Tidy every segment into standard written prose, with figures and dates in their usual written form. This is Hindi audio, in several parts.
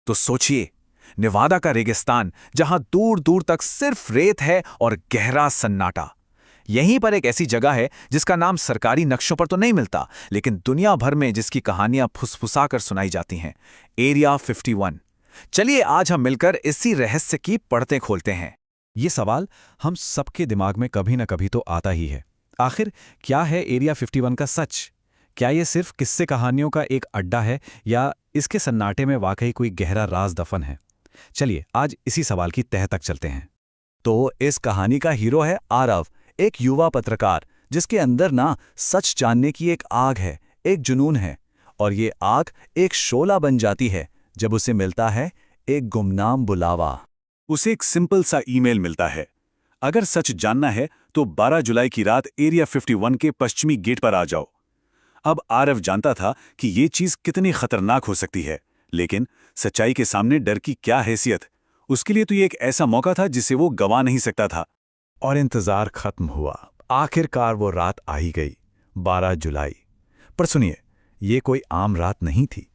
तो सोचिए, नेवादा का रेगिस्तान जहां दूर दूर तक सिर्फ रेत है और गहरा सन्नाटा। यहीं पर एक ऐसी जगह है जिसका नाम सरकारी नक्शों पर तो नहीं मिलता, लेकिन दुनिया भर में जिसकी कहानियां फुसफुसाकर सुनाई जाती हैं। एरिया 51। चलिए आज हम मिलकर इसी रहस्य की परतें खोलते हैं। ये सवाल हम सबके दिमाग में कभी न कभी तो आता ही है। आखिर क्या है एरिया 51 का सच? क्या ये सिर्फ किस्से कहानियों का एक अड्डा है या इसके सन्नाटे में वाकई कोई गहरा राज दफन है? चलिए आज इसी सवाल की तह तक चलते हैं। तो इस कहानी का हीरो है आरव, एक युवा पत्रकार जिसके अंदर ना सच जानने की एक आग है, एक जुनून है। और ये आग एक शोला बन जाती है जब उसे मिलता है एक गुमनाम बुलावा। उसे एक सिंपल सा ईमेल मिलता है, अगर सच जानना है तो 12 जुलाई की रात एरिया 51 के पश्चिमी गेट पर आ जाओ। अब आरव जानता था कि ये चीज कितनी खतरनाक हो सकती है, लेकिन सच्चाई के सामने डर की क्या हैसियत। उसके लिए तो ये एक ऐसा मौका था जिसे वो गंवा नहीं सकता था। और इंतजार खत्म हुआ। आखिरकार वो रात आ ही गई, 12 जुलाई। पर सुनिए, ये कोई आम रात नहीं थी।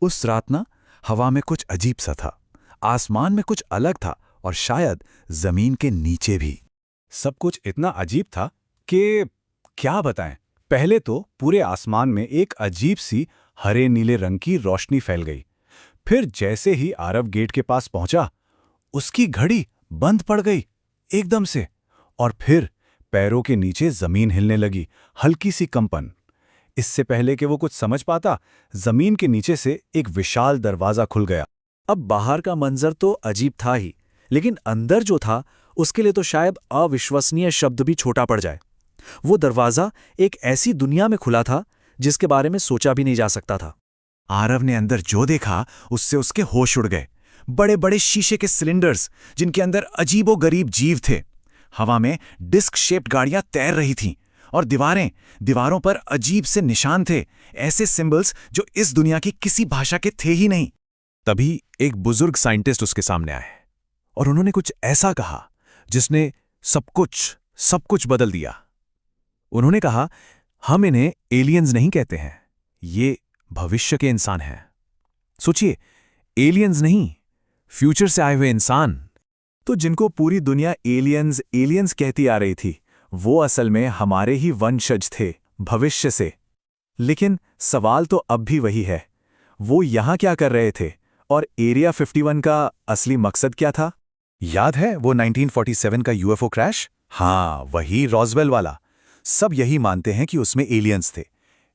उस रात ना हवा में कुछ अजीब सा था, आसमान में कुछ अलग था और शायद जमीन के नीचे भी। सब कुछ इतना अजीब था कि क्या बताएं। पहले तो पूरे आसमान में एक अजीब सी हरे नीले रंग की रोशनी फैल गई। फिर जैसे ही आरव गेट के पास पहुंचा, उसकी घड़ी बंद पड़ गई एकदम से। और फिर पैरों के नीचे जमीन हिलने लगी, हल्की सी कंपन। इससे पहले कि वो कुछ समझ पाता, जमीन के नीचे से एक विशाल दरवाजा खुल गया। अब बाहर का मंजर तो अजीब था ही, लेकिन अंदर जो था उसके लिए तो शायद अविश्वसनीय शब्द भी छोटा पड़ जाए। वो दरवाजा एक ऐसी दुनिया में खुला था जिसके बारे में सोचा भी नहीं जा सकता था। आरव ने अंदर जो देखा उससे उसके होश उड़ गए। बड़े बड़े शीशे के सिलेंडर्स जिनके अंदर अजीबोगरीब जीव थे। हवा में डिस्क शेप्ड गाड़ियां तैर रही थीं और दीवारों पर अजीब से निशान थे, ऐसे सिंबल्स जो इस दुनिया की किसी भाषा के थे ही नहीं। तभी एक बुजुर्ग साइंटिस्ट उसके सामने आए और उन्होंने कुछ ऐसा कहा जिसने सब कुछ बदल दिया। उन्होंने कहा, हम इन्हें एलियंस नहीं कहते हैं, ये भविष्य के इंसान हैं। सोचिए, एलियंस नहीं, फ्यूचर से आए हुए इंसान। तो जिनको पूरी दुनिया एलियंस कहती आ रही थी, वो असल में हमारे ही वंशज थे, भविष्य से। लेकिन सवाल तो अब भी वही है, वो यहां क्या कर रहे थे और एरिया 51 का असली मकसद क्या था? याद है वो 1947 का यूएफओ क्रैश? हाँ, वही रॉसवेल वाला। सब यही मानते हैं कि उसमें एलियंस थे,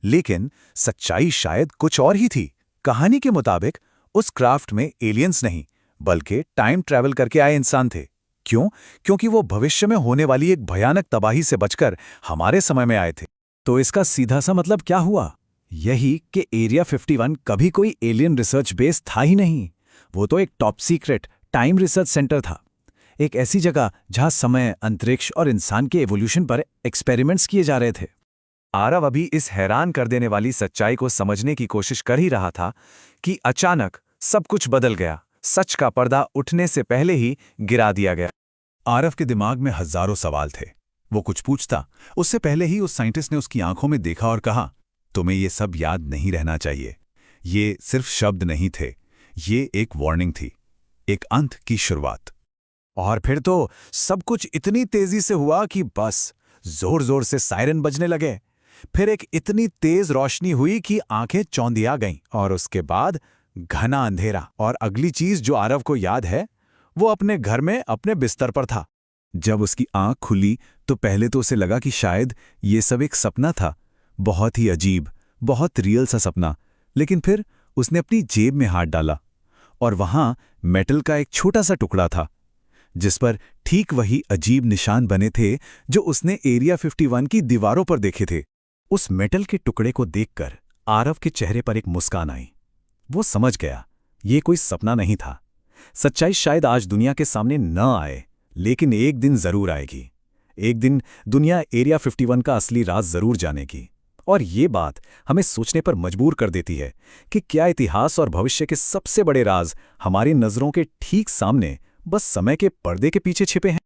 लेकिन सच्चाई शायद कुछ और ही थी। कहानी के मुताबिक उस क्राफ्ट में एलियंस नहीं, बल्कि टाइम ट्रैवल करके आए इंसान थे। क्यों? क्योंकि वो भविष्य में होने वाली एक भयानक तबाही से बचकर हमारे समय में आए थे। तो इसका सीधा सा मतलब क्या हुआ? यही कि एरिया 51 कभी कोई एलियन रिसर्च बेस था ही नहीं। वो तो एक top secret time research centre था, एक ऐसी जगह जहां समय, अंतरिक्ष और इंसान के एवोल्यूशन पर एक्सपेरिमेंट्स किए जा रहे थे। आरव अभी इस हैरान कर देने वाली सच्चाई को समझने की कोशिश कर ही रहा था कि अचानक सब कुछ बदल गया। सच का पर्दा उठने से पहले ही गिरा दिया गया। आरव के दिमाग में हजारों सवाल थे। वो कुछ पूछता, उससे पहले ही उस साइंटिस्ट ने उसकी आंखों में देखा और कहा, तुम्हें ये सब याद नहीं रहना चाहिए। ये सिर्फ शब्द नहीं थे, ये एक वार्निंग थी, एक अंत की शुरुआत। और फिर तो सब कुछ इतनी तेजी से हुआ कि बस जोर जोर से सायरन बजने लगे। फिर एक इतनी तेज रोशनी हुई कि आंखें चौंधिया गईं, और उसके बाद घना अंधेरा। और अगली चीज जो आरव को याद है, वो अपने घर में अपने बिस्तर पर था। जब उसकी आंख खुली तो पहले तो उसे लगा कि शायद ये सब एक सपना था, बहुत ही अजीब, बहुत रियल सा सपना। लेकिन फिर उसने अपनी जेब में हाथ डाला और वहां मेटल का एक छोटा सा टुकड़ा था, जिस पर ठीक वही अजीब निशान बने थे जो उसने एरिया 51 की दीवारों पर देखे थे। उस मेटल के टुकड़े को देखकर आरव के चेहरे पर एक मुस्कान आई। वो समझ गया, ये कोई सपना नहीं था। सच्चाई शायद आज दुनिया के सामने न आए, लेकिन एक दिन जरूर आएगी। एक दिन दुनिया एरिया 51 का असली राज जरूर जानेगी। और ये बात हमें सोचने पर मजबूर कर देती है कि क्या इतिहास और भविष्य के सबसे बड़े राज हमारी नजरों के ठीक सामने बस समय के पर्दे के पीछे छिपे हैं।